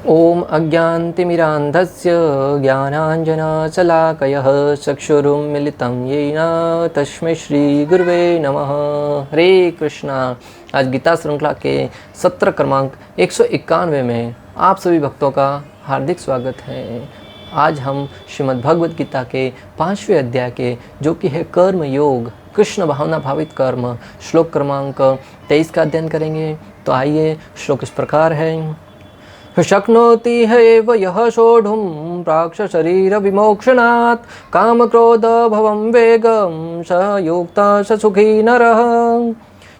ओम अज्ञानतिमिरान्धस्य ज्ञानाञ्जनशलाकयः चक्षुरुन्मिलितं येन तस्मै श्रीगुरुवे नमः। हरे कृष्णा। आज गीता श्रृंखला के सत्र क्रमांक 191 में आप सभी भक्तों का हार्दिक स्वागत है। आज हम श्रीमद् भगवद गीता के 5वें अध्याय के जो कि है कर्म योग, कृष्ण भावना भावित कर्म, श्लोक क्रमांक 23 का अध्ययन करेंगे। तो आइए, श्लोक इस प्रकार है। शक्नोति एव यः सोढुं प्राक्शरीर विमोक्षणात् काम क्रोध भवं वेगं स युक्तः स सुखी नरः।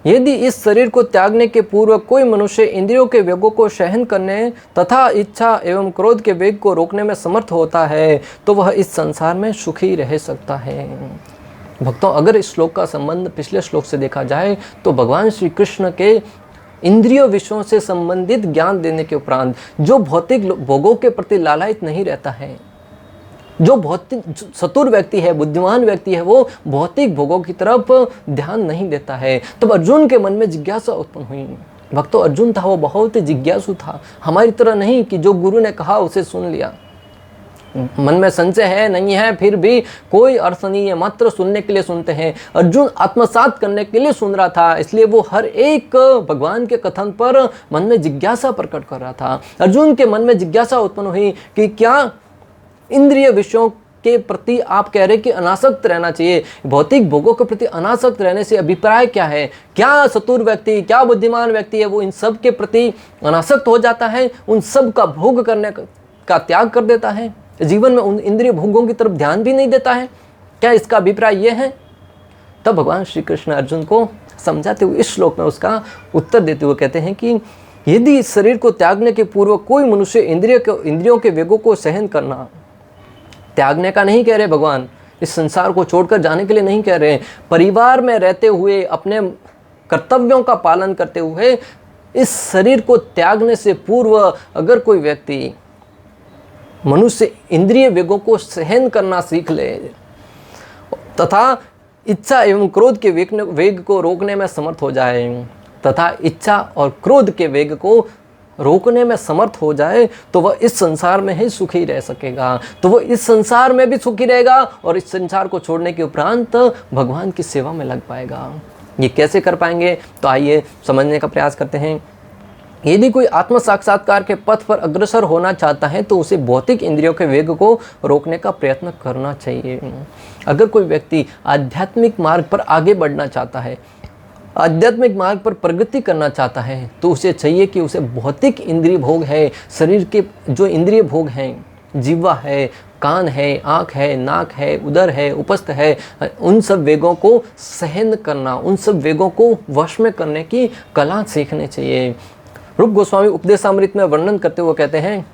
यदि इस शरीर को त्यागने के पूर्व कोई मनुष्य इंद्रियों के वेगों को सहन करने तथा इच्छा एवं क्रोध के वेग को रोकने में समर्थ होता है तो वह इस संसार में सुखी रह सकता है। भक्तों, अगर इस श्लोक का संबंध पिछले श्लोक से देखा जाए तो भगवान श्री कृष्ण के इंद्रियों विषयों से संबंधित ज्ञान देने के उपरांत जो भौतिक भोगों के प्रति लालायित नहीं रहता है, जो भौतिक चतुर व्यक्ति है, बुद्धिमान व्यक्ति है, वो भौतिक भोगों की तरफ ध्यान नहीं देता है, तब अर्जुन के मन में जिज्ञासा उत्पन्न हुई। भक्तों, अर्जुन था वो बहुत जिज्ञासु था, हमारी तरह नहीं कि जो गुरु ने कहा उसे सुन लिया। मन में संशय है नहीं है फिर भी कोई अर्थ नहीं है, मात्र सुनने के लिए सुनते हैं। अर्जुन आत्मसात करने के लिए सुन रहा था, इसलिए वो हर एक भगवान के कथन पर मन में जिज्ञासा प्रकट कर रहा था। अर्जुन के मन में जिज्ञासा उत्पन्न हुई कि क्या इंद्रिय विषयों के प्रति आप कह रहे कि अनासक्त रहना चाहिए, भौतिक भोगों के प्रति अनासक्त रहने से अभिप्राय क्या है? क्या चतुर व्यक्ति, क्या बुद्धिमान व्यक्ति है वो इन सब के प्रति अनासक्त हो जाता है, उन सब का भोग करने का त्याग कर देता है, जीवन में उन इंद्रिय भोगों की तरफ ध्यान भी नहीं देता है? क्या इसका अभिप्राय ये है? तब भगवान श्री कृष्ण अर्जुन को समझाते हुए इस श्लोक में उसका उत्तर देते हुए कहते हैं कि यदि इस शरीर को त्यागने के पूर्व कोई मनुष्य इंद्रियों के वेगों को सहन करना, त्यागने का नहीं कह रहे भगवान, इस संसार को छोड़कर जाने के लिए नहीं कह रहे, परिवार में रहते हुए अपने कर्तव्यों का पालन करते हुए इस शरीर को त्यागने से पूर्व अगर कोई व्यक्ति मनुष्य इंद्रिय वेगों को सहन करना सीख ले तथा इच्छा एवं क्रोध के वेग को रोकने में समर्थ हो जाए, तथा इच्छा और क्रोध के वेग को रोकने में समर्थ हो जाए तो वह इस संसार में ही सुखी रह सकेगा। तो वह इस संसार में भी सुखी रहेगा और इस संसार को छोड़ने के उपरांत भगवान की सेवा में लग पाएगा। ये कैसे कर पाएंगे? तो आइए समझने का प्रयास करते हैं। यदि कोई आत्म साक्षात्कार के पथ पर अग्रसर होना चाहता है तो उसे भौतिक इंद्रियों के वेग को रोकने का प्रयत्न करना चाहिए। अगर कोई व्यक्ति आध्यात्मिक मार्ग पर आगे बढ़ना चाहता है, आध्यात्मिक मार्ग पर प्रगति करना चाहता है, तो उसे चाहिए कि उसे भौतिक इंद्रिय भोग है, शरीर के जो इंद्रिय भोग हैं, जीवा है, कान है, आँख है, नाक है, उदर है, उपस्थ है, उन सब वेगों को सहन करना, उन सब वेगों को वश में करने की कला सीखनी चाहिए। रूप गोस्वामी उपदेशामृत में वर्णन करते हुए कहते हैं,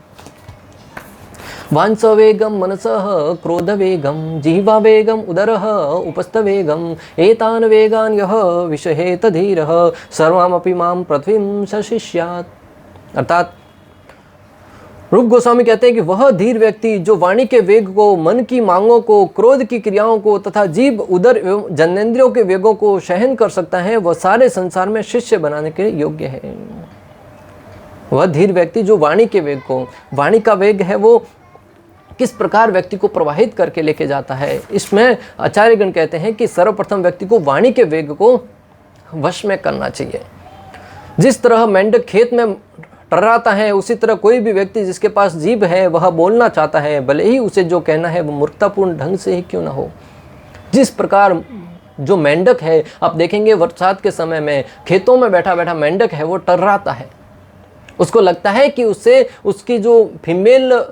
वांस वेगम मनसः क्रोध वेगम जिह्वा वेगम उदरः उपस्थ वेगम एतान वेगान यः विषहेत धीरः सर्वमपि मां पृथ्वीं सशिष्यात्। अर्थात रूप गोस्वामी कहते हैं कि वह धीर व्यक्ति जो वाणी के वेग को, मन की मांगों को, क्रोध की क्रियाओं को तथा जीभ, उदर एवं जनेंद्रियों के वेगों को सहन कर सकता है, वह सारे संसार में शिष्य बनाने के योग्य है। वह धीर व्यक्ति जो वाणी के वेग को, वाणी का वेग है वो किस प्रकार व्यक्ति को प्रवाहित करके लेके जाता है, इसमें आचार्यगण कहते हैं कि सर्वप्रथम व्यक्ति को वाणी के वेग को वश में करना चाहिए। जिस तरह मेंढक खेत में टर्राता है, उसी तरह कोई भी व्यक्ति जिसके पास जीभ है वह बोलना चाहता है, भले ही उसे जो कहना है वो मूर्खतापूर्ण ढंग से ही क्यों ना हो। जिस प्रकार जो मेंढक है, आप देखेंगे बरसात के समय में खेतों में बैठा बैठा मेंढक है वो टर्राता है, उसको लगता है कि उससे उसकी जो फीमेल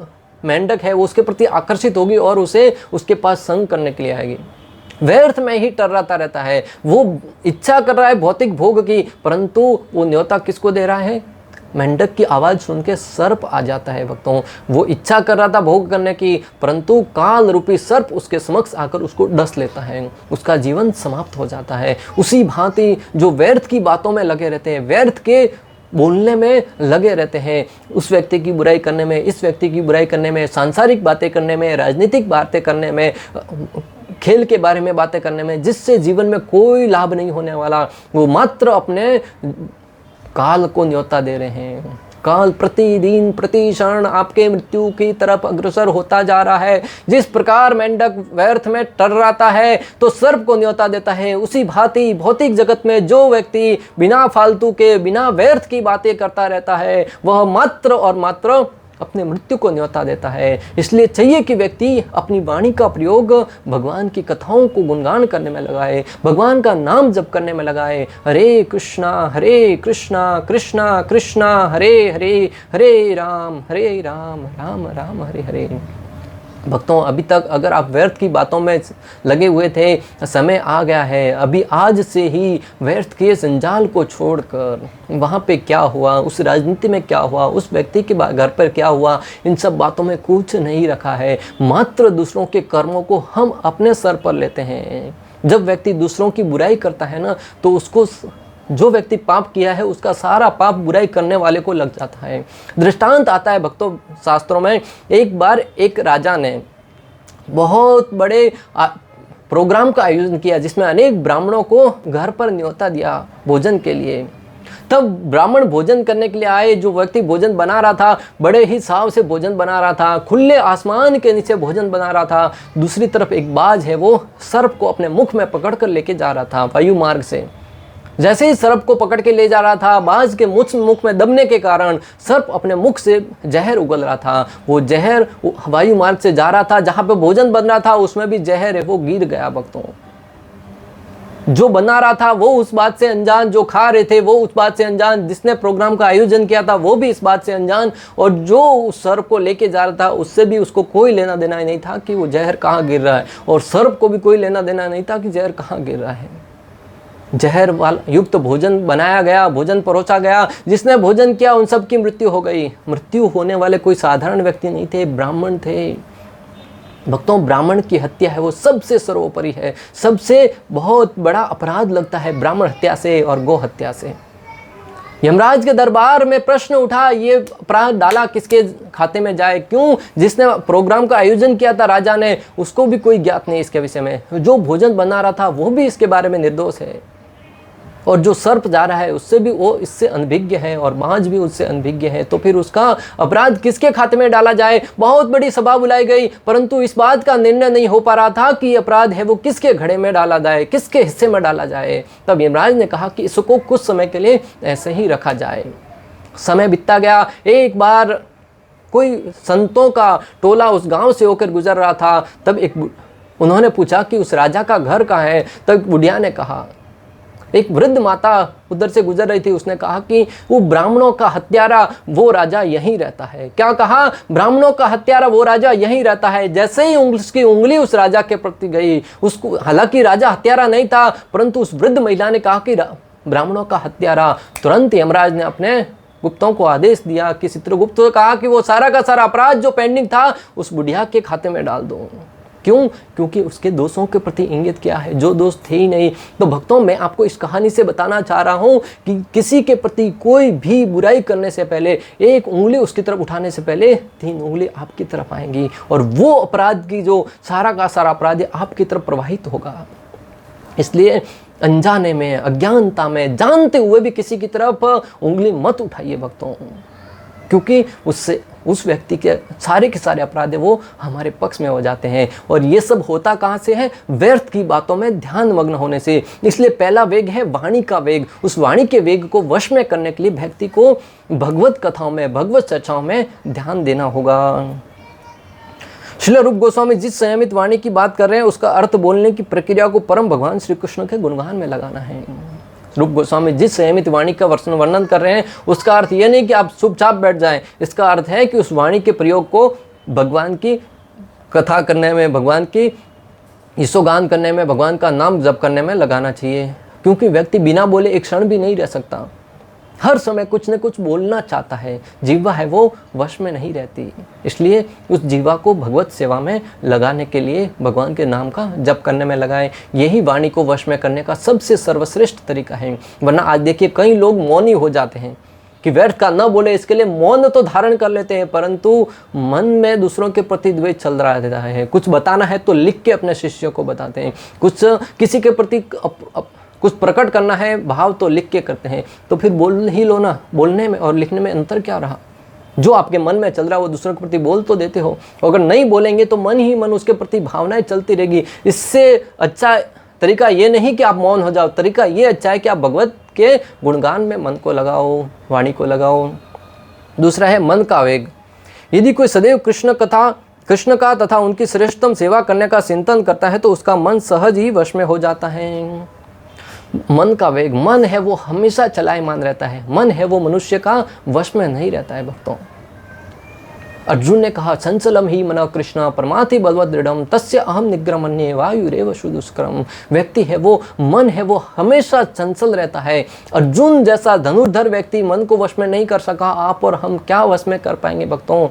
मेंढक है वो उसके प्रति आकर्षित होगी और उसे उसके पास संग करने के लिए आएगी। व्यर्थ में ही टर्राता रहता है, वो इच्छा कर रहा है भौतिक भोग की, परंतु वो न्योता किसको दे रहा है? मेंढक की आवाज़ सुन के सर्प आ जाता है। भक्तों, वो इच्छा कर रहा था भोग करने की, परंतु काल रूपी सर्प उसके समक्ष आकर उसको डस लेता है, उसका जीवन समाप्त हो जाता है। उसी भांति जो व्यर्थ की बातों में लगे रहते हैं, व्यर्थ के बोलने में लगे रहते हैं, उस व्यक्ति की बुराई करने में, इस व्यक्ति की बुराई करने में, सांसारिक बातें करने में, राजनीतिक बातें करने में, खेल के बारे में बातें करने में, जिससे जीवन में कोई लाभ नहीं होने वाला, वो मात्र अपने काल को न्योता दे रहे हैं, काल प्रतिदिन प्रति क्षण आपके मृत्यु की तरफ अग्रसर होता जा रहा है। जिस प्रकार मेंढक व्यर्थ में टर्राता है तो सर्प को न्योता देता है, उसी भांति भौतिक जगत में जो व्यक्ति बिना फालतू के बिना व्यर्थ की बातें करता रहता है वह मात्र और मात्र अपने मृत्यु को न्योता देता है। इसलिए चाहिए कि व्यक्ति अपनी वाणी का प्रयोग भगवान की कथाओं को गुणगान करने में लगाए, भगवान का नाम जप करने में लगाए। हरे कृष्णा कृष्णा कृष्णा हरे हरे, हरे राम राम राम हरे हरे। भक्तों, अभी तक अगर आप व्यर्थ की बातों में लगे हुए थे, समय आ गया है अभी आज से ही व्यर्थ के जंजाल को छोड़कर, वहाँ पे क्या हुआ, उस राजनीति में क्या हुआ, उस व्यक्ति के घर पर क्या हुआ, इन सब बातों में कुछ नहीं रखा है। मात्र दूसरों के कर्मों को हम अपने सर पर लेते हैं। जब व्यक्ति दूसरों की बुराई करता है ना, तो उसको, जो व्यक्ति पाप किया है उसका सारा पाप बुराई करने वाले को लग जाता है। दृष्टांत आता है भक्तों शास्त्रों में, एक बार एक राजा ने बहुत बड़े प्रोग्राम का आयोजन किया जिसमें अनेक ब्राह्मणों को घर पर न्योता दिया भोजन के लिए। तब ब्राह्मण भोजन करने के लिए आए। जो व्यक्ति भोजन बना रहा था बड़े ही साव से भोजन बना रहा था, खुले आसमान के नीचे भोजन बना रहा था। दूसरी तरफ एक बाज है, वो सर्प को अपने मुख में पकड़ कर लेके जा रहा था वायु मार्ग से। जैसे ही सर्प को पकड़ के ले जा रहा था, बाज के मुख में दबने के कारण सर्प अपने मुख से जहर उगल रहा था। वो जहर वायु मार्ग से जा रहा था, जहाँ पे भोजन बन रहा था उसमें भी जहर है, वो गिर गया। भक्तों, जो बना रहा था वो उस बात से अनजान, जो खा रहे थे वो उस बात से अनजान, जिसने प्रोग्राम का आयोजन किया था वो भी इस बात से अनजान, और जो उस सर्प को लेके जा रहा था उससे भी उसको कोई लेना देना नहीं था कि वो जहर कहाँ गिर रहा है, और सर्प को भी कोई लेना देना नहीं था कि जहर कहाँ गिर रहा है। जहर वाला युक्त भोजन बनाया गया, भोजन परोसा गया। जिसने भोजन किया उन सब की मृत्यु हो गई। मृत्यु होने वाले कोई साधारण व्यक्ति नहीं थे, ब्राह्मण थे। भक्तों, ब्राह्मण की हत्या है वो सबसे सर्वोपरि है, सबसे बहुत बड़ा अपराध लगता है ब्राह्मण हत्या से और गौ हत्या से। यमराज के दरबार में प्रश्न उठा, ये अपराध डाला किसके खाते में जाए, क्यों? जिसने प्रोग्राम का आयोजन किया था राजा ने, उसको भी कोई ज्ञात नहीं इसके विषय में। जो भोजन बना रहा था वो भी इसके बारे में निर्दोष है, और जो सर्प जा रहा है उससे भी वो इससे अनभिज्ञ है, और बाज भी उससे अनभिज्ञ है। तो फिर उसका अपराध किसके खाते में डाला जाए? बहुत बड़ी सभा बुलाई गई, परंतु इस बात का निर्णय नहीं हो पा रहा था कि अपराध है वो किसके घड़े में डाला जाए, किसके हिस्से में डाला जाए। तब यमराज ने कहा कि इसको कुछ समय के लिए ऐसे ही रखा जाए। समय बीतता गया। एक बार कोई संतों का टोला उस गांव से होकर गुजर रहा था। तब उन्होंने पूछा कि उस राजा का घर कहाँ है। तब बुढ़िया ने कहा, एक वृद्ध माता उधर से गुजर रही थी, उसने कहा कि वो ब्राह्मणों का हत्यारा वो राजा यहीं रहता है। क्या कहा? ब्राह्मणों का हत्यारा वो राजा यहीं रहता है। जैसे ही उसकी उंगली उस राजा के प्रति गई, उसको, हालांकि राजा हत्यारा नहीं था, परंतु उस वृद्ध महिला ने कहा कि ब्राह्मणों का हत्यारा। तुरंत यमराज ने अपने गुप्तों को आदेश दिया कि चित्रगुप्त को कहा कि वो सारा का सारा अपराध जो पेंडिंग था उस बुढ़िया के खाते में डाल दो। क्यों? क्योंकि उसके दोषों के प्रति इंगित किया है, जो दोष थे ही नहीं। तो भक्तों, मैं आपको इस कहानी से बताना चाह रहा हूँ कि किसी के प्रति कोई भी बुराई करने से पहले, एक उंगली उसकी तरफ उठाने से पहले 3 उंगली आपकी तरफ आएंगी, और वो अपराध की जो सारा का सारा अपराध आपकी तरफ प्रवाहित होगा। इसलिए अनजाने में, अज्ञानता में, जानते हुए भी किसी की तरफ उंगली मत उठाइए भक्तों, क्योंकि उससे उस व्यक्ति के सारे अपराध वो हमारे पक्ष में हो जाते हैं। और ये सब होता कहाँ से है? व्यर्थ की बातों में ध्यान मग्न होने से। इसलिए पहला वेग है वाणी का वेग। उस वाणी के वेग को वश में करने के लिए व्यक्ति को भगवत कथाओं में, भगवत चर्चाओं में ध्यान देना होगा। श्रील रूप गोस्वामी जिस संयमित वाणी की बात कर रहे हैं उसका अर्थ बोलने की प्रक्रिया को परम भगवान श्री कृष्ण के गुणगान में लगाना है। रूप गोस्वामी जिस संयमित वाणी का वर्णन कर रहे हैं उसका अर्थ यह नहीं कि आप चुपचाप बैठ जाएं। इसका अर्थ है कि उस वाणी के प्रयोग को भगवान की कथा करने में, भगवान की यशोगान करने में, भगवान का नाम जप करने में लगाना चाहिए। क्योंकि व्यक्ति बिना बोले एक क्षण भी नहीं रह सकता, हर समय कुछ न कुछ बोलना चाहता है। जीवा है वो वश में नहीं रहती, इसलिए उस जीवा को भगवत सेवा में लगाने के लिए भगवान के नाम का जप करने में लगाएं। यही वाणी को वश में करने का सबसे सर्वश्रेष्ठ तरीका है। वरना आज देखिए कई लोग मौनी हो जाते हैं कि व्यर्थ का न बोले, इसके लिए मौन तो धारण कर लेते हैं, परंतु मन में दूसरों के प्रति द्वेष चल रहा है। कुछ बताना है तो लिख के अपने शिष्यों को बताते हैं, कुछ किसी के प्रति कुछ प्रकट करना है भाव तो लिख के करते हैं, तो फिर बोल ही लो ना, बोलने में और लिखने में अंतर क्या रहा। जो आपके मन में चल रहा है वो दूसरों के प्रति बोल तो देते हो, अगर नहीं बोलेंगे तो मन ही मन उसके प्रति भावनाएं चलती रहेगी। इससे अच्छा तरीका ये नहीं कि आप मौन हो जाओ, तरीका ये अच्छा है कि आप भगवत के गुणगान में मन को लगाओ, वाणी को लगाओ। दूसरा है मन का वेग। यदि कोई सदैव कृष्ण का तथा उनकी श्रेष्ठतम सेवा करने का चिंतन करता है तो उसका मन सहज ही वश में हो जाता है। मन का वेग, मन है वो हमेशा चलायमान रहता है, मन है वो मनुष्य का वश में नहीं रहता है भक्तों। अर्जुन ने कहा चंचलम ही मन कृष्ण परमाति बलवत दृढ़म तस्य अहम निग्रमण्ये वायुरेव सुदुष्करम। व्यक्ति है वो, मन है वो हमेशा चंचल रहता है। अर्जुन जैसा धनुर्धर व्यक्ति मन को वश में नहीं कर सका, आप और हम क्या वश में कर पाएंगे भक्तों।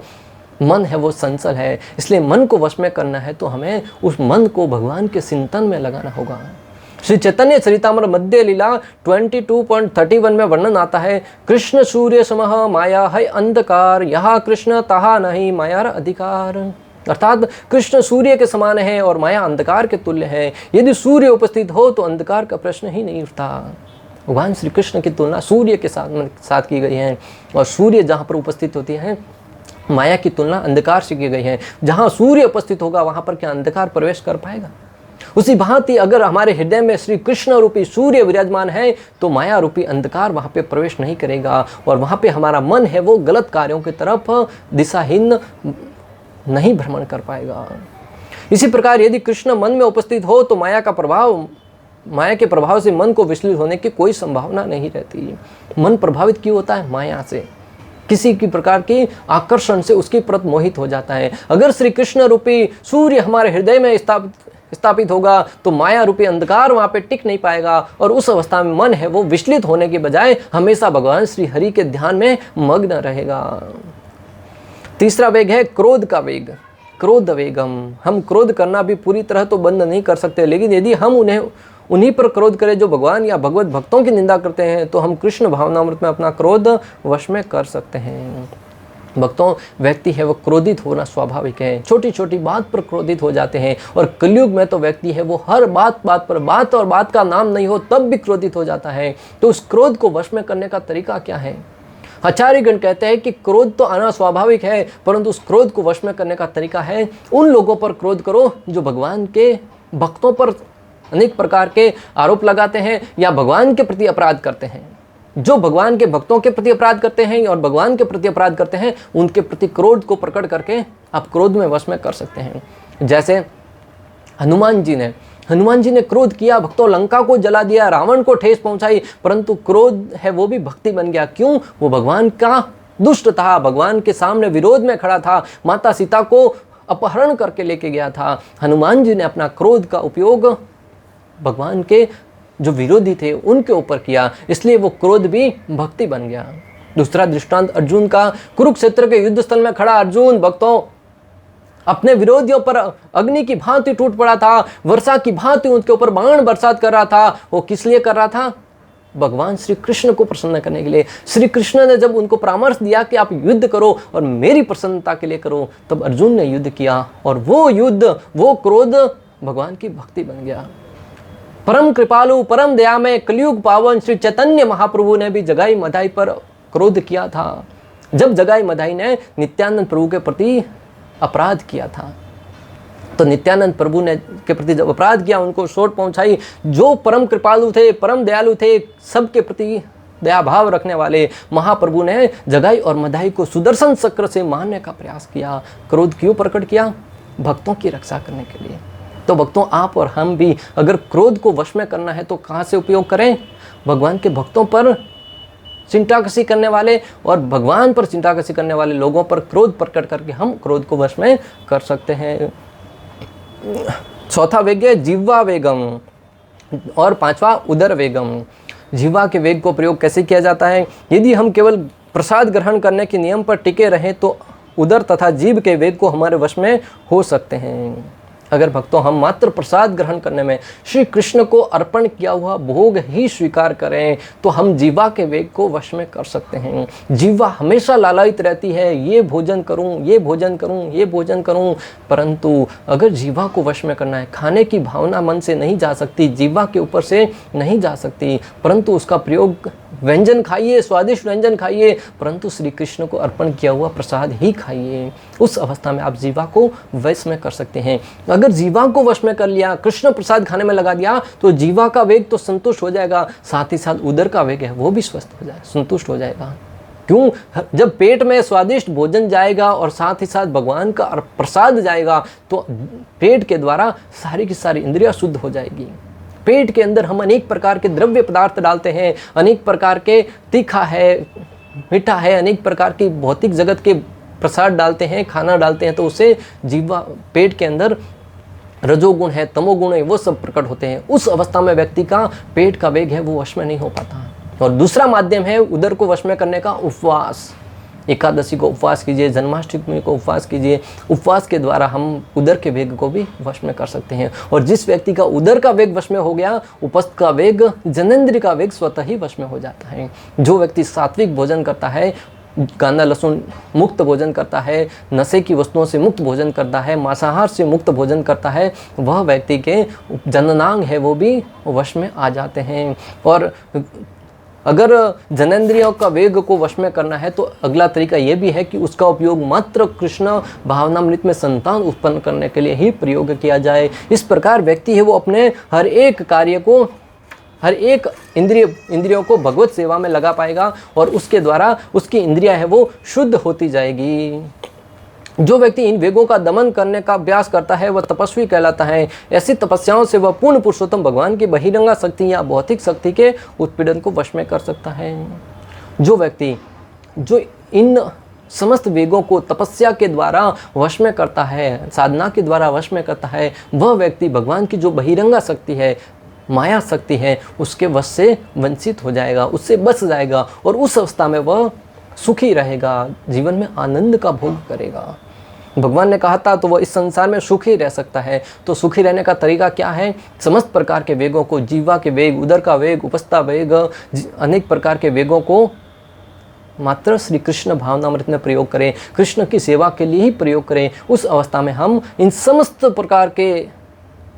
मन है वो चंचल है, इसलिए मन को वश में करना है तो हमें उस मन को भगवान के चिंतन में लगाना होगा। श्री चैतन्य चरितामृत मध्य लीला 22.31 में वर्णन आता है, कृष्ण सूर्य समः माया है अंधकार, यहाँ कृष्ण तहा नहीं मायार अधिकार। अर्थात कृष्ण सूर्य के समान है और माया अंधकार के तुल्य है। यदि सूर्य उपस्थित हो तो अंधकार का प्रश्न ही नहीं उठता। भगवान श्री कृष्ण की तुलना सूर्य के साथ की गई है, और सूर्य जहाँ पर उपस्थित होती है माया की तुलना अंधकार से की गई है। जहाँ सूर्य उपस्थित होगा वहाँ पर क्या अंधकार प्रवेश कर पाएगा। उसी भांति अगर हमारे हृदय में श्री कृष्ण रूपी सूर्य विराजमान है तो माया रूपी अंधकार वहाँ पे प्रवेश नहीं करेगा, और वहाँ पे हमारा मन है वो गलत कार्यों की तरफ दिशाहीन नहीं भ्रमण कर पाएगा। इसी प्रकार यदि कृष्ण मन में उपस्थित हो तो माया के प्रभाव से मन को विचलित होने की कोई संभावना नहीं रहती। मन प्रभावित क्यों होता है? माया से, किसी की प्रकार की आकर्षण से उसकी प्रति मोहित हो जाता है। अगर श्री कृष्ण रूपी सूर्य हमारे हृदय में स्थापित होगा तो माया रूपी अंधकार वहाँ पे टिक नहीं पाएगा, और उस अवस्था में मन है वो विचलित होने के बजाय हमेशा भगवान श्री हरि के ध्यान में मग्न रहेगा। तीसरा वेग है क्रोध का वेग, क्रोध वेगम। हम क्रोध करना भी पूरी तरह तो बंद नहीं कर सकते, लेकिन यदि हम उन्हीं पर क्रोध करें जो भगवान या भगवत भक्तों की निंदा करते हैं तो हम कृष्ण भावनामृत में अपना क्रोध वश में कर सकते हैं। भक्तों, व्यक्ति है वो क्रोधित होना स्वाभाविक है, छोटी छोटी बात पर क्रोधित हो जाते हैं, और कलयुग में तो व्यक्ति है वो हर बात पर बात का नाम नहीं हो तब भी क्रोधित हो जाता है। तो उस क्रोध को वश में करने का तरीका क्या है? आचार्यगण कहते हैं कि क्रोध तो आना स्वाभाविक है, परंतु उस क्रोध को वश में करने का तरीका है उन लोगों पर क्रोध करो जो भगवान के भक्तों पर अनेक प्रकार के आरोप लगाते हैं या भगवान के प्रति अपराध करते हैं। जो भगवान के भक्तों के प्रति अपराध करते हैं और भगवान के प्रति अपराध करते हैं, उनके प्रति क्रोध को प्रकट करके आप क्रोध में वश में कर सकते हैं। जैसे हनुमान जी ने क्रोध किया, भक्तों लंका को जला दिया, रावण को ठेस पहुंचाई, परंतु क्रोध है वो भी भक्ति बन गया। क्यों? वो भगवान का दुष्ट था, भगवान के सामने विरोध में खड़ा था, माता सीता को अपहरण करके लेके गया था। हनुमान जी ने अपना क्रोध का उपयोग भगवान के जो विरोधी थे उनके ऊपर किया, इसलिए वो क्रोध भी भक्ति बन गया। दूसरा दृष्टांत अर्जुन का, कुरुक्षेत्र के युद्ध स्थल में खड़ा अर्जुन भक्तों अपने विरोधियों पर अग्नि की भांति टूट पड़ा था, वर्षा की भांति उनके ऊपर बाण बरसात कर रहा था। वो किस लिए कर रहा था? भगवान श्री कृष्ण को प्रसन्न करने के लिए। श्री कृष्ण ने जब उनको परामर्श दिया कि आप युद्ध करो और मेरी प्रसन्नता के लिए करो, तब अर्जुन ने युद्ध किया, और वो युद्ध, वो क्रोध भगवान की भक्ति बन गया। परम कृपालु, परम दयामय, कलयुग पावन श्री चैतन्य महाप्रभु ने भी जगाई मधाई पर क्रोध किया था। जब जगाई मधाई ने नित्यानंद प्रभु के प्रति अपराध किया था, तो नित्यानंद प्रभु ने के प्रति जब अपराध किया, उनको चोट पहुंचाई, जो परम कृपालु थे, परम दयालु थे, सबके प्रति दया भाव रखने वाले महाप्रभु ने जगाई और मधाई को सुदर्शन चक्र से मारने का प्रयास किया। क्रोध क्यों प्रकट किया? भक्तों की रक्षा करने के लिए। तो भक्तों, आप और हम भी अगर क्रोध को वश में करना है तो कहाँ से उपयोग करें? भगवान के भक्तों पर चिंता कसी करने वाले और भगवान पर चिंता कसी करने वाले लोगों पर क्रोध प्रकट करके हम क्रोध को वश में कर सकते हैं। चौथा वेग है जिह्वा वेगम, और पांचवा उदर वेगम। जिह्वा के वेग को प्रयोग कैसे किया जाता है? यदि हम केवल प्रसाद ग्रहण करने के नियम पर टिके रहें तो उदर तथा जीभ के वेग को हमारे वश में हो सकते हैं। अगर भक्तों हम मात्र प्रसाद ग्रहण करने में श्री कृष्ण को अर्पण किया हुआ भोग ही स्वीकार करें तो हम जीवा के वेग को वश में कर सकते हैं। जीवा हमेशा लालायित रहती है, ये भोजन करूं, ये भोजन करूं, ये भोजन करूं, परंतु अगर जीवा को वश में करना है, खाने की भावना मन से नहीं जा सकती, जीवा के ऊपर से नहीं जा सकती, परंतु उसका प्रयोग व्यंजन खाइए, स्वादिष्ट व्यंजन खाइए, परंतु श्री कृष्ण को अर्पण किया हुआ प्रसाद ही खाइए। उस अवस्था में आप जीवा को वश में कर सकते हैं। अगर जीवा को वश में कर लिया, कृष्ण प्रसाद खाने में लगा दिया, तो जीवा का वेग तो संतुष्ट हो जाएगा, साथ ही साथ उदर का वेग है वो भी स्वस्थ हो जाए, संतुष्ट हो जाएगा। क्यों? जब पेट में स्वादिष्ट भोजन जाएगा और साथ ही साथ भगवान का प्रसाद जाएगा तो पेट के द्वारा सारी की सारी इंद्रियां शुद्ध हो जाएगी। पेट के अंदर हम अनेक प्रकार के द्रव्य पदार्थ डालते हैं, अनेक प्रकार के तीखा है, मीठा है, अनेक प्रकार की भौतिक जगत के प्रसाद डालते हैं, खाना डालते हैं, तो उससे जीवा पेट के अंदर रजोगुण है, तमोगुण है, वो सब प्रकट होते हैं। उस अवस्था में व्यक्ति का पेट का वेग है वो वश में नहीं हो पाता। और दूसरा माध्यम है उदर को वश में करने का उपवास। एकादशी को उपवास कीजिए, जन्माष्टमी को उपवास कीजिए। उपवास के द्वारा हम उदर के वेग को भी वश में कर सकते हैं। और जिस व्यक्ति का उदर का वेग वश में हो गया, उपस्थ का वेग, जनेंद्रिय का वेग स्वतः ही वश में हो जाता है। जो व्यक्ति सात्विक भोजन करता है, कांदा लहसुन मुक्त भोजन करता है, नशे की वस्तुओं से मुक्त भोजन करता है, मांसाहार से मुक्त भोजन करता है, वह व्यक्ति के जननांग है वो भी वश में आ जाते हैं। और अगर जनेंद्रियों का वेग को वश में करना है तो अगला तरीका ये भी है कि उसका उपयोग मात्र कृष्ण भावनामृत में संतान उत्पन्न करने के लिए ही प्रयोग किया जाए। इस प्रकार व्यक्ति है वो अपने हर एक कार्य को, हर एक इंद्रियों को भगवत सेवा में लगा पाएगा और उसके द्वारा उसकी इंद्रियां है वो शुद्ध होती जाएगी। जो व्यक्ति इन वेगों का दमन करने का अभ्यास करता है वह तपस्वी कहलाता है। ऐसी तपस्याओं से वह पूर्ण पुरुषोत्तम भगवान की बहिरंगा शक्ति या भौतिक शक्ति के उत्पीड़न को वश में कर सकता है। जो व्यक्ति जो इन समस्त वेगों को तपस्या के द्वारा वश में करता है, साधना के द्वारा वश में करता है, वह व्यक्ति भगवान की जो बहिरंगा शक्ति है, माया शक्ति है, उसके वश से वंचित हो जाएगा, उससे बच जाएगा और उस अवस्था में वह सुखी रहेगा, जीवन में आनंद का भोग करेगा। भगवान ने कहा था तो वह इस संसार में सुखी रह सकता है। तो सुखी रहने का तरीका क्या है? समस्त प्रकार के वेगों को, जीवा के वेग, उदर का वेग, उपस्था वेग, अनेक प्रकार के वेगों को मात्र श्री कृष्ण भावनामृत में प्रयोग करें, कृष्ण की सेवा के लिए ही प्रयोग करें। उस अवस्था में हम इन समस्त प्रकार के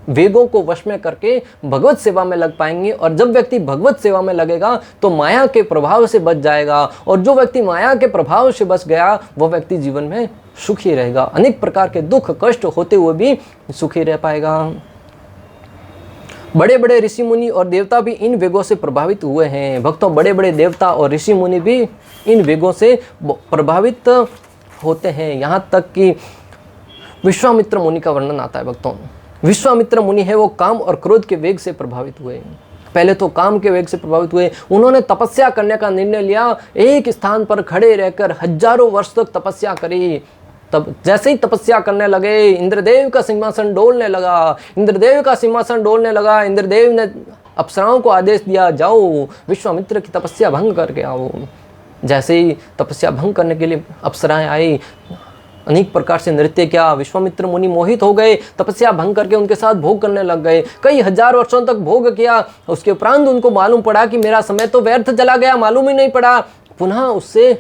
वेगों को वश में करके भगवत सेवा में लग पाएंगे। और जब व्यक्ति भगवत सेवा में लगेगा तो माया के प्रभाव से बच जाएगा, और जो व्यक्ति माया के प्रभाव से बच गया वह व्यक्ति जीवन में सुखी रहेगा, अनेक प्रकार के दुख कष्ट होते हुए भी सुखी रह पाएगा। बड़े बड़े ऋषि मुनि और देवता भी इन वेगों से प्रभावित हुए हैं। भक्तों, बड़े बड़े देवता और ऋषि मुनि भी इन वेगों से प्रभावित होते हैं। यहाँ तक कि विश्वामित्र मुनि का वर्णन आता है। भक्तों, विश्वामित्र मुनि है वो काम और क्रोध के वेग से प्रभावित हुए। पहले तो काम के वेग से प्रभावित हुए, उन्होंने तपस्या करने का निर्णय लिया, एक स्थान पर खड़े रहकर हजारों वर्ष तक तपस्या करी। तब जैसे ही तपस्या करने लगे, इंद्रदेव का सिंहासन डोलने लगा। इंद्रदेव का सिंहासन डोलने लगा, इंद्रदेव ने अप्सराओं को आदेश दिया, जाओ विश्वामित्र की तपस्या भंग करके आओ। जैसे ही तपस्या भंग करने के लिए अप्सराएं आई, अनेक प्रकार से नृत्य किया, विश्वामित्र मुनि मोहित हो गए, तपस्या भंग करके उनके साथ भोग करने लग गए। कई हजार वर्षों तक भोग किया, उसके उपरांत उनको मालूम पड़ा कि मेरा समय तो व्यर्थ चला गया, मालूम ही नहीं पड़ा। पुनः उससे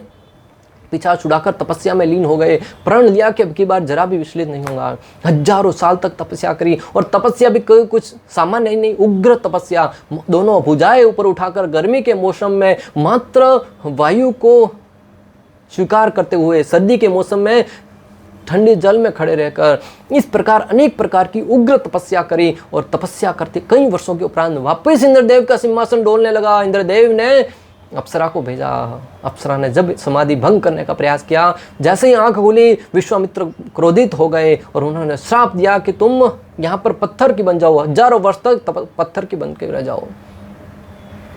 पीछा छुड़ाकर तपस्या में लीन हो गए, प्रण लिया कि अब की बार जरा भी विचलित नहीं होगा। हजारों साल तक तपस्या करी, और तपस्या भी कोई कुछ सामान्य नहीं, उग्र तपस्या। दोनों भुजाएं ऊपर उठाकर गर्मी के मौसम में मात्र वायु को स्वीकार करते हुए, सर्दी के मौसम में ठंडे जल में खड़े रहकर, इस प्रकार अनेक प्रकार की उग्र तपस्या करी। और तपस्या करते कई वर्षों के उपरांत वापस इंद्रदेव का सिंहासन डोलने लगा। इंद्रदेव ने अप्सरा को भेजा। अप्सरा ने जब समाधि भंग करने का प्रयास किया, जैसे ही आंख खुली, विश्वामित्र क्रोधित हो गए और उन्होंने श्राप दिया कि तुम यहाँ पर पत्थर की बन जाओ, हजारों वर्ष तक पत्थर की बन के रह जाओ।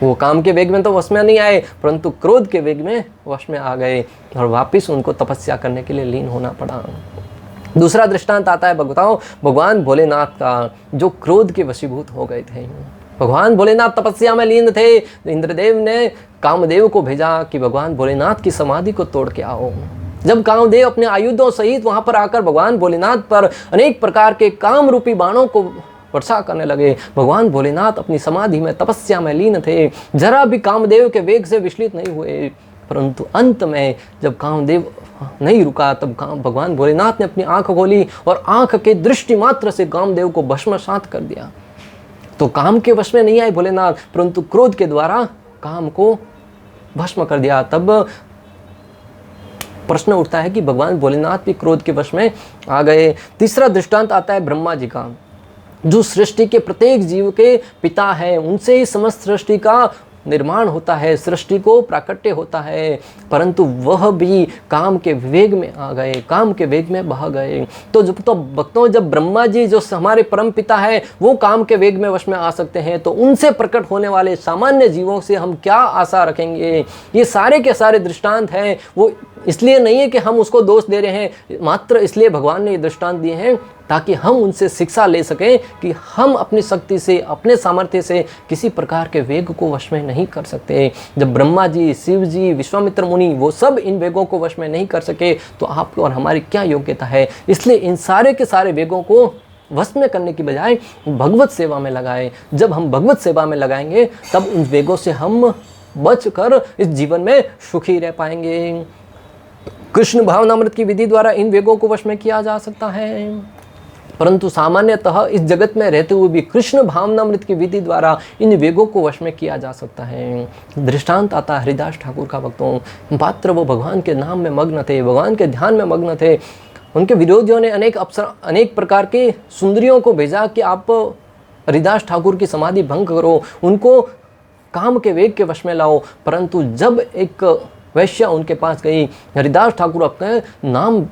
वो काम के वेग में तो वश में नहीं आए, परंतु क्रोध के वेग में वश में आ गए और वापिस उनको तपस्या करने के लिए लीन होना पड़ा। दूसरा दृष्टांत आता है भगवान भोलेनाथ का, जो क्रोध के वशीभूत हो गए थे। भगवान भोलेनाथ तपस्या में लीन थे। इंद्रदेव ने कामदेव को भेजा कि भगवान भोलेनाथ की समाधि को तोड़ के आओ। जब कामदेव अपने आयुधों सहित वहां पर आकर भगवान भोलेनाथ पर अनेक प्रकार के काम रूपी बाणों को वर्षा करने लगे, भगवान भोलेनाथ अपनी समाधि में तपस्या में लीन थे, जरा भी कामदेव के वेग से विचलित नहीं हुए। परंतु अंत में जब कामदेव नहीं रुका तब भगवान भोलेनाथ ने अपनी आंख खोली और आंख के दृष्टि मात्र से कामदेव को भस्मसात कर दिया। तो काम के वश में नहीं आए भोलेनाथ, परंतु क्रोध के द्वारा काम को भस्म कर दिया। तब प्रश्न उठता है कि भगवान भोलेनाथ भी क्रोध के वश में आ गए। तीसरा दृष्टांत आता है ब्रह्मा जी का, जो सृष्टि के प्रत्येक जीव के पिता है, उनसे ही समस्त सृष्टि का निर्माण होता है, सृष्टि को प्राकट्य होता है, परंतु वह भी काम के वेग में आ गए, काम के वेग में बह गए। तो भक्तों, जब ब्रह्मा जी जो हमारे परम पिता है वो काम के वेग में वश में आ सकते हैं, तो उनसे प्रकट होने वाले सामान्य जीवों से हम क्या आशा रखेंगे। ये सारे के सारे दृष्टांत हैं, वो इसलिए नहीं है कि हम उसको दोष दे रहे हैं, मात्र इसलिए भगवान ने ये दृष्टांत दिए हैं ताकि हम उनसे शिक्षा ले सकें कि हम अपनी शक्ति से, अपने सामर्थ्य से किसी प्रकार के वेग को वश में नहीं कर सकते। जब ब्रह्मा जी, शिव जी, विश्वामित्र मुनि वो सब इन वेगों को वश में नहीं कर सके, तो आपको और हमारी क्या योग्यता है। इसलिए इन सारे के सारे वेगों को वश में करने की बजाय भगवत सेवा में लगाए। जब हम भगवत सेवा में लगाएंगे तब उन वेगों से हम बचकर इस जीवन में सुखी रह पाएंगे। कृष्ण भावनामृत की विधि द्वारा इन वेगों को वश में किया जा सकता है, परंतु सामान्यतः इस जगत में रहते हुए भी कृष्ण भावनामृत की विधि द्वारा इन वेगों को वश में किया जा सकता है। दृष्टांत आता है हरिदास ठाकुर का। भक्तों, मात्र वो भगवान के नाम में मग्न थे, भगवान के ध्यान में मग्न थे। उनके विरोधियों ने अनेक प्रकार के सुंदरियों को भेजा कि आप हरिदास ठाकुर की समाधि भंग करो, उनको काम के वेग के वश में लाओ। परंतु जब एक वैश्या उनके पास गई, हरिदास ठाकुर अपने नाम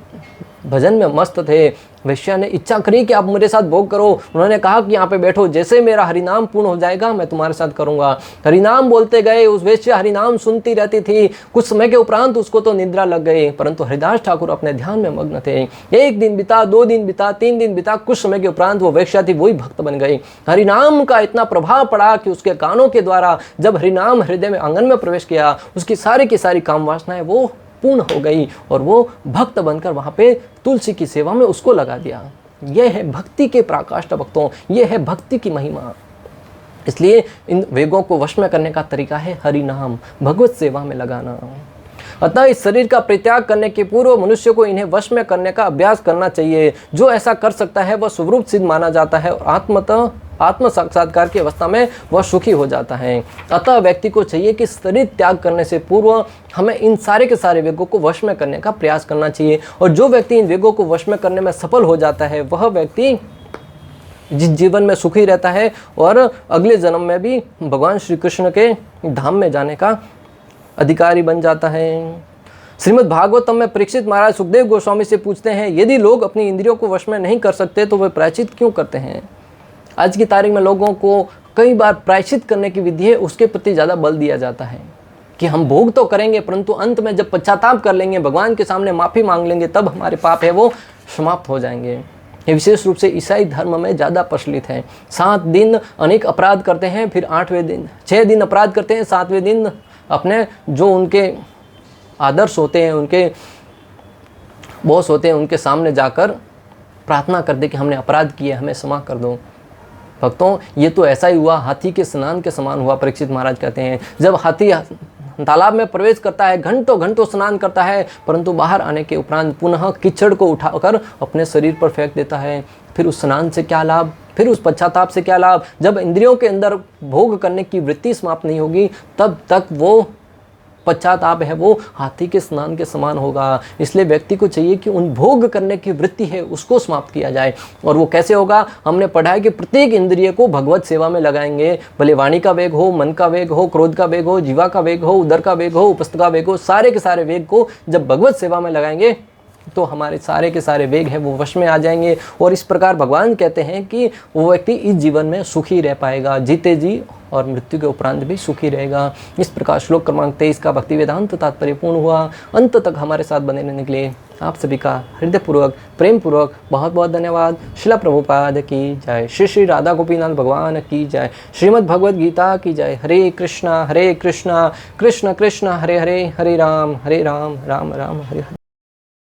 भजन में मस्त थे, वैश्या ने इच्छा करी कि आप मेरे साथ भोग करो। उन्होंने कहा कि यहाँ पे बैठो, जैसे मेरा हरिनाम पूर्ण हो जाएगा मैं तुम्हारे साथ करूँगा। हरिनाम बोलते गए, उस वैश्या हरिनाम सुनती रहती थी। कुछ समय के उपरांत उसको तो निद्रा लग गई, परंतु हरिदास ठाकुर अपने ध्यान में मग्न थे। 1 दिन बीता, 2 दिन बीता, 3 दिन बीता, कुछ समय के उपरांत वो वैश्या थी वही भक्त बन गई। हरिनाम का इतना प्रभाव पड़ा कि उसके कानों के द्वारा जब हरिनाम हृदय में आंगन में प्रवेश किया, उसकी सारी की सारी काम वासनाएं वो पूर्ण हो गई और वो भक्त बनकर वहाँ पे तुलसी की सेवा में उसको लगा दिया। यह है भक्ति के पराकाष्ठा भक्तों, यह है भक्ति की महिमा। इसलिए इन वेगों को वश में करने का तरीका है हरि नाम, भगवत सेवा में लगाना। अतः इस शरीर का परित्याग करने के पूर्व मनुष्य को इन्हें वश में करने का अभ्यास करना चाहिए। जो ऐसा कर सकता है वह स्वरूप सिद्ध माना जाता है और आत्म साक्षात्कार की अवस्था में वह सुखी हो जाता है। अतः व्यक्ति को चाहिए कि शरीर त्याग करने से पूर्व हमें इन सारे के सारे वेगों को वश में करने का प्रयास करना चाहिए। और जो व्यक्ति इन वेगों को वश में करने में सफल हो जाता है वह व्यक्ति जिस जीवन में सुखी रहता है और अगले जन्म में भी भगवान श्री कृष्ण के धाम में जाने का अधिकारी बन जाता है। श्रीमद् भागवतम में परीक्षित महाराज सुखदेव गोस्वामी से पूछते हैं, यदि लोग अपनी इंद्रियों को वश में नहीं कर सकते तो वे प्रायश्चित क्यों करते हैं। आज की तारीख में लोगों को कई बार प्रायश्चित करने की विधि है उसके प्रति ज़्यादा बल दिया जाता है कि हम भोग तो करेंगे, परंतु अंत में जब पश्चाताप कर लेंगे, भगवान के सामने माफ़ी मांग लेंगे, तब हमारे पाप है वो समाप्त हो जाएंगे। ये विशेष रूप से ईसाई धर्म में ज़्यादा प्रचलित है। 7 दिन अनेक अपराध करते हैं, फिर 8वें दिन 6 दिन अपराध करते हैं, 7वें दिन अपने जो उनके आदर्श होते हैं, उनके बॉस होते हैं, उनके सामने जाकर प्रार्थना कर दे कि हमने अपराध किए, हमें क्षमा कर दो। भक्तों, ये तो ऐसा ही हुआ, हाथी के स्नान के समान हुआ। परीक्षित महाराज कहते हैं, जब हाथी तालाब में प्रवेश करता है, घंटों घंटों स्नान करता है, परंतु बाहर आने के उपरांत पुनः कीचड़ को उठाकर अपने शरीर पर फेंक देता है। फिर उस स्नान से क्या लाभ, फिर उस पश्चाताप से क्या लाभ। जब इंद्रियों के अंदर भोग करने की वृत्ति समाप्त नहीं होगी, तब तक वो पश्चाताप है वो हाथी के स्नान के समान होगा। इसलिए व्यक्ति को चाहिए कि उन भोग करने की वृत्ति है उसको समाप्त किया जाए। और वो कैसे होगा, हमने पढ़ा है कि प्रत्येक इंद्रिय को भगवत सेवा में लगाएंगे। भले वाणी का वेग हो, मन का वेग हो, क्रोध का वेग हो, जीवा का वेग हो, उदर का वेग हो, उपस्थ का वेग हो, सारे के सारे वेग को जब भगवत सेवा में लगाएंगे तो हमारे सारे के सारे वेग हैं वो वश में आ जाएंगे। और इस प्रकार भगवान कहते हैं कि वो व्यक्ति इस जीवन में सुखी रह पाएगा, जीते जी और मृत्यु के उपरांत भी सुखी रहेगा। इस प्रकार श्लोक क्रमांक 23 का भक्ति वेदांत तात्पर्य पूर्ण हुआ। अंत तक हमारे साथ बने रहने के लिए आप सभी का हृदयपूर्वक, प्रेम पूर्वक बहुत बहुत धन्यवाद। श्रील प्रभुपाद की जय। श्री श्री राधा गोपीनाथ भगवान की जय। श्रीमद् भगवद गीता की जय। हरे कृष्णा कृष्ण कृष्ण हरे हरे, हरे राम राम राम हरे हरे।